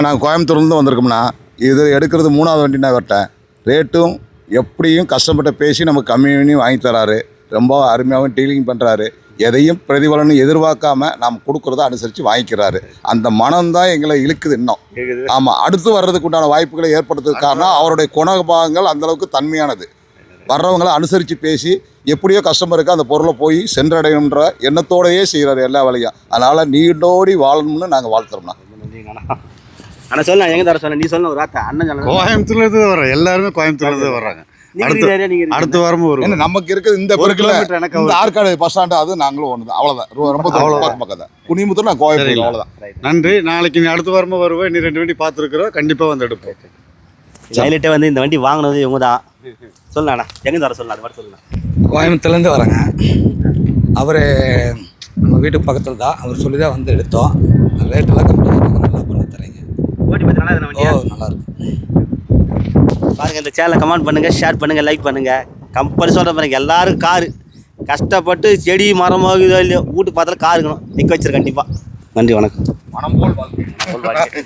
நாங்கள் கோயம்புத்தூர்லேருந்து வந்திருக்கோம்னா இது எடுக்கிறது 3வது வண்டி நான் வரட்டேன். ரேட்டும் எப்படியும் கஷ்டப்பட்டு பேசி நமக்கு கம்மி பண்ணி வாங்கி தராரு. ரொம்ப அருமையாகவும் டீலிங் பண்ணுறாரு. எதையும் பிரதிபலனும் எதிர்பார்க்காம நாம் கொடுக்குறத அனுசரித்து வாங்கிக்கிறாரு. அந்த மனம்தான் எங்களை இழுக்குது இன்னும். ஆமாம், அடுத்து வர்றதுக்கு உண்டான வாய்ப்புகளை ஏற்படுத்துறதுக்கு காரணம் அவருடைய குணபாகங்கள் அந்தளவுக்கு தன்மையானது. வர்றவங்களை அனுசரித்து பேசி எப்படியோ கஸ்டமருக்கு அந்த பொருளை போய் சென்றடையணுன்ற எண்ணத்தோடையே செய்கிறாரு எல்லா வேலையும். அதனால் நீண்டோடி வாழணும்னு நாங்கள் வாழ்த்துறோம்ண்ணா. ஆனால் சொல்லலாம் எங்கே தர சொல்ல நீ சொல்ல ஒரு வார்த்தை அண்ணன் சொல்ல. கோயம்புத்தூர்லேருந்து வரோம், எல்லாருமே கோயம்புத்தூர்லேருந்து வர்றாங்க. அடுத்த வாரமும் வரும். நமக்கு இருக்குது இந்த பெருக்கில் இந்த ஆற்காடு பஸ் ஸ்டாண்டு, அது நாங்களும் ஒன்று தான். அவ்வளோதான், ரொம்ப பக்கம் தான். குனிமுத்தூர் நான் கோயம்புத்தூர், அவ்வளோதான். நன்றி. நாளைக்கு நீ அடுத்த வாரமும் வருவேன். நீ 2 வண்டி பார்த்துருக்குறோம், கண்டிப்பாக வந்து எடுப்போம். ஹைலைட்டே வந்து இந்த வண்டி வாங்கினது இவங்க தான். சொல்லலாண்ணா எங்கே தர சொல்லலாம், அது மாதிரி சொல்லலாம். கோயம்புத்தூர்லேருந்து வரேங்க. அவர் நம்ம வீட்டுக்கு பக்கத்தில் தான். அவர் சொல்லி தான் வந்து எடுத்தோம். ரேட்டெல்லாம் கம்மியாக நல்லா பண்ணி தரீங்க. ஓட்டி பற்றி நல்லா இருக்கு வண்டியா? நல்லாயிருக்கு. பாருங்கள், இந்த சேனலை கமெண்ட் பண்ணுங்கள், ஷேர் பண்ணுங்கள், லைக் பண்ணுங்கள். கம்பெனி சொல்கிற பாருங்கள், எல்லோரும் காரு கஷ்டப்பட்டு செடி மரமாக இதோ இல்லையோ வீட்டு பார்த்தாலும் கார் இருக்கணும். நிற்க வச்சிரு கண்டிப்பாக. நன்றி, வணக்கம். மனம் போல் வாழ்க்கை.